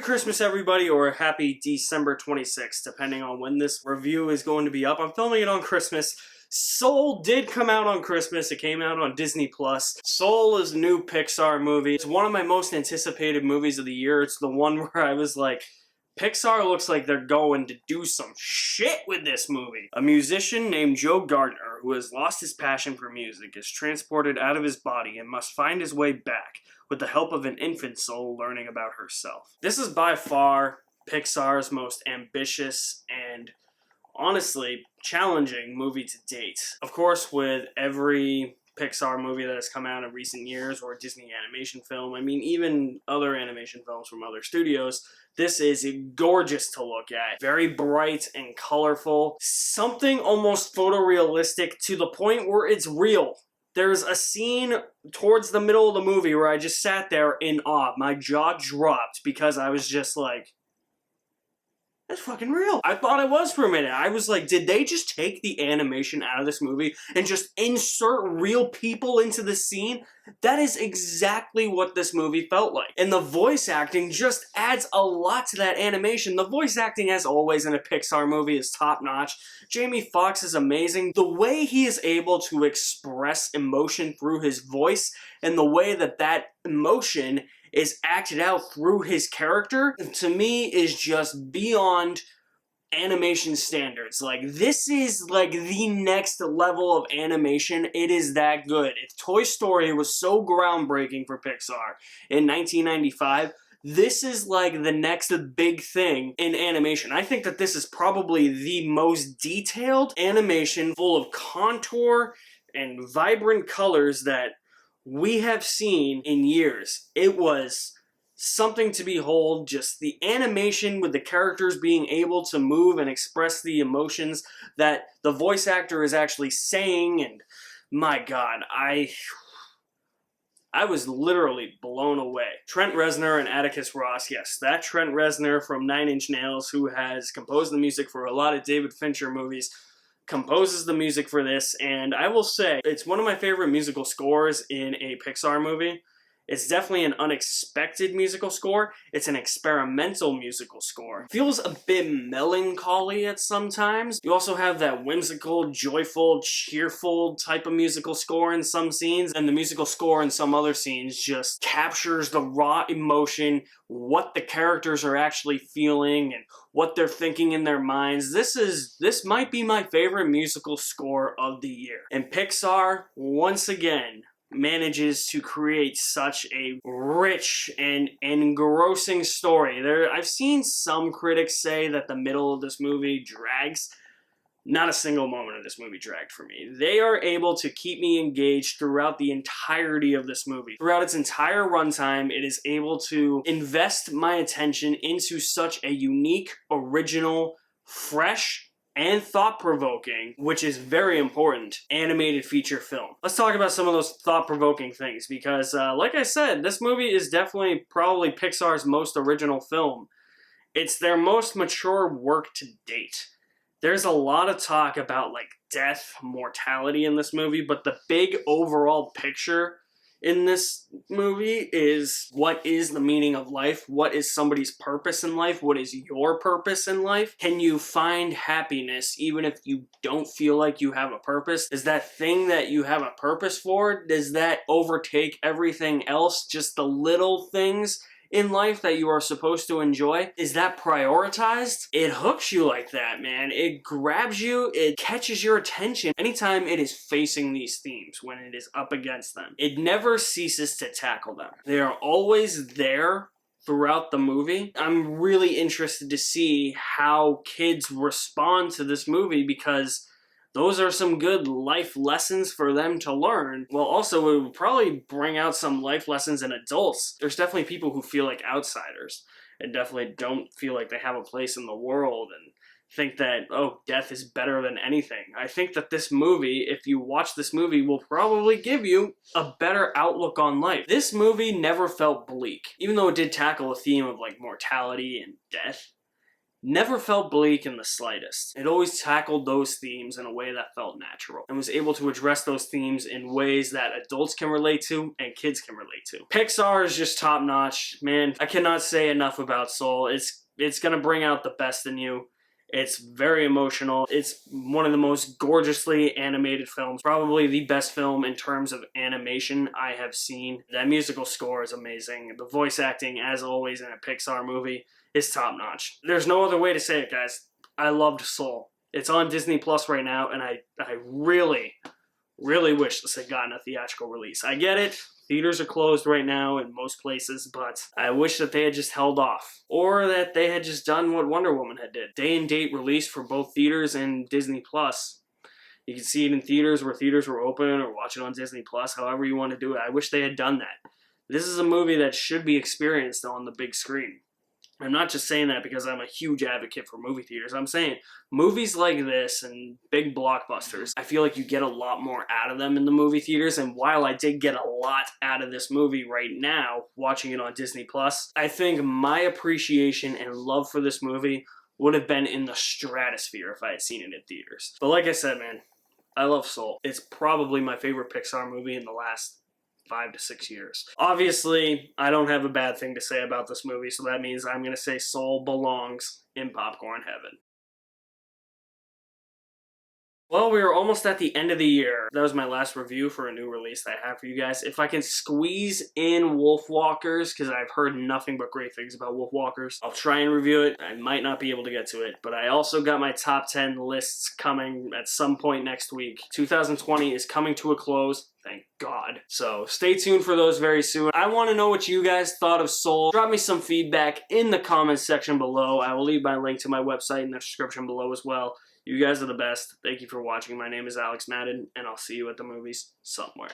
Christmas, everybody, or happy December 26th, depending on when this review is going to be up. I'm filming it on Christmas. Soul did come out on Christmas. It came out on Disney+. Soul is a new Pixar movie. It's one of my most anticipated movies of the year. It's the one where I was like, Pixar looks like they're going to do some shit with this movie. A musician named Joe Gardner, who has lost his passion for music, is transported out of his body and must find his way back with the help of an infant soul learning about herself. This is by far Pixar's most ambitious and honestly challenging movie to date. Of course, with every Pixar movie that has come out in recent years, or a Disney animation film, I mean even other animation films from other studios, this is gorgeous to look at. Very bright and colorful. Something almost photorealistic to the point where it's real. There's a scene towards the middle of the movie where I just sat there in awe. My jaw dropped because I was just like, that's fucking real. I thought it was for a minute. I was like, did they just take the animation out of this movie and just insert real people into the scene? That is exactly what this movie felt like. And the voice acting just adds a lot to that animation. The voice acting, as always in a Pixar movie, is top-notch. Jamie Foxx is amazing. The way he is able to express emotion through his voice, and the way that that emotion is acted out through his character, to me is just beyond animation standards. Like, this is like the next level of animation. It is that good. If Toy Story was so groundbreaking for Pixar in 1995, this is like the next big thing in animation. I think that this is probably the most detailed animation, full of contour and vibrant colors that we have seen in years. It was something to behold, just the animation with the characters being able to move and express the emotions that the voice actor is actually saying, and my god, I was literally blown away. Trent Reznor and Atticus Ross, yes, that Trent Reznor from Nine Inch Nails, who has composed the music for a lot of David Fincher movies, composes the music for this, and I will say, it's one of my favorite musical scores in a Pixar movie. It's definitely an unexpected musical score. It's an experimental musical score. Feels a bit melancholy at some times. You also have that whimsical, joyful, cheerful type of musical score in some scenes, and the musical score in some other scenes just captures the raw emotion, what the characters are actually feeling, and what they're thinking in their minds. This might be my favorite musical score of the year. And Pixar, once again, manages to create such a rich and engrossing story. I've seen some critics say that the middle of this movie drags. Not a single moment of this movie dragged for me. They are able to keep me engaged throughout the entirety of this movie. Throughout its entire runtime, it is able to invest my attention into such a unique, original, fresh, and thought-provoking, which is very important, animated feature film. Let's talk about some of those thought-provoking things, because like I said, this movie is definitely probably Pixar's most original film. It's their most mature work to date. There's a lot of talk about like death, mortality in this movie, but the big overall picture in this movie is, what is the meaning of life? What is somebody's purpose in life? What is your purpose in life? Can you find happiness even if you don't feel like you have a purpose? Is that thing that you have a purpose for, does that overtake everything else? Just the little things in life that you are supposed to enjoy? Is that prioritized? It hooks you like that, man. It grabs you, it catches your attention anytime it is facing these themes, when it is up against them. It never ceases to tackle them. They are always there throughout the movie. I'm really interested to see how kids respond to this movie, because those are some good life lessons for them to learn. Well, also, it would probably bring out some life lessons in adults. There's definitely people who feel like outsiders and definitely don't feel like they have a place in the world and think that, oh, death is better than anything. I think that this movie, if you watch this movie, will probably give you a better outlook on life. This movie never felt bleak. Even though it did tackle a theme of like mortality and death, never felt bleak in the slightest. It always tackled those themes in a way that felt natural and was able to address those themes in ways that adults can relate to and kids can relate to. Pixar is just top notch. Man, I cannot say enough about Soul. It's gonna bring out the best in you. It's very emotional. It's one of the most gorgeously animated films. Probably the best film in terms of animation I have seen. That musical score is amazing. The voice acting, as always in a Pixar movie, is top notch. There's no other way to say it, guys. I loved Soul. It's on Disney Plus right now, and I really, really wish this had gotten a theatrical release. I get it. Theaters are closed right now in most places, but I wish that they had just held off. Or that they had just done what Wonder Woman had did. Day and date release for both theaters and Disney Plus. You can see it in theaters where theaters were open, or watch it on Disney Plus, however you want to do it. I wish they had done that. This is a movie that should be experienced on the big screen. I'm not just saying that because I'm a huge advocate for movie theaters. I'm saying movies like this and big blockbusters, I feel like you get a lot more out of them in the movie theaters. And while I did get a lot out of this movie right now, watching it on Disney Plus, I think my appreciation and love for this movie would have been in the stratosphere if I had seen it in theaters. But like I said, man, I love Soul. It's probably my favorite Pixar movie in the last 5 to 6 years. Obviously, I don't have a bad thing to say about this movie, so that means I'm going to say Soul belongs in popcorn heaven. Well, we are almost at the end of the year. That was my last review for a new release that I have for you guys. If I can squeeze in Wolfwalkers, because I've heard nothing but great things about Wolfwalkers, I'll try and review it. I might not be able to get to it, but I also got my top 10 lists coming at some point next week. 2020 is coming to a close. Thank God. So stay tuned for those very soon. I want to know what you guys thought of Soul. Drop me some feedback in the comments section below. I will leave my link to my website in the description below as well. You guys are the best. Thank you for watching. My name is Alex Madden, and I'll see you at the movies somewhere.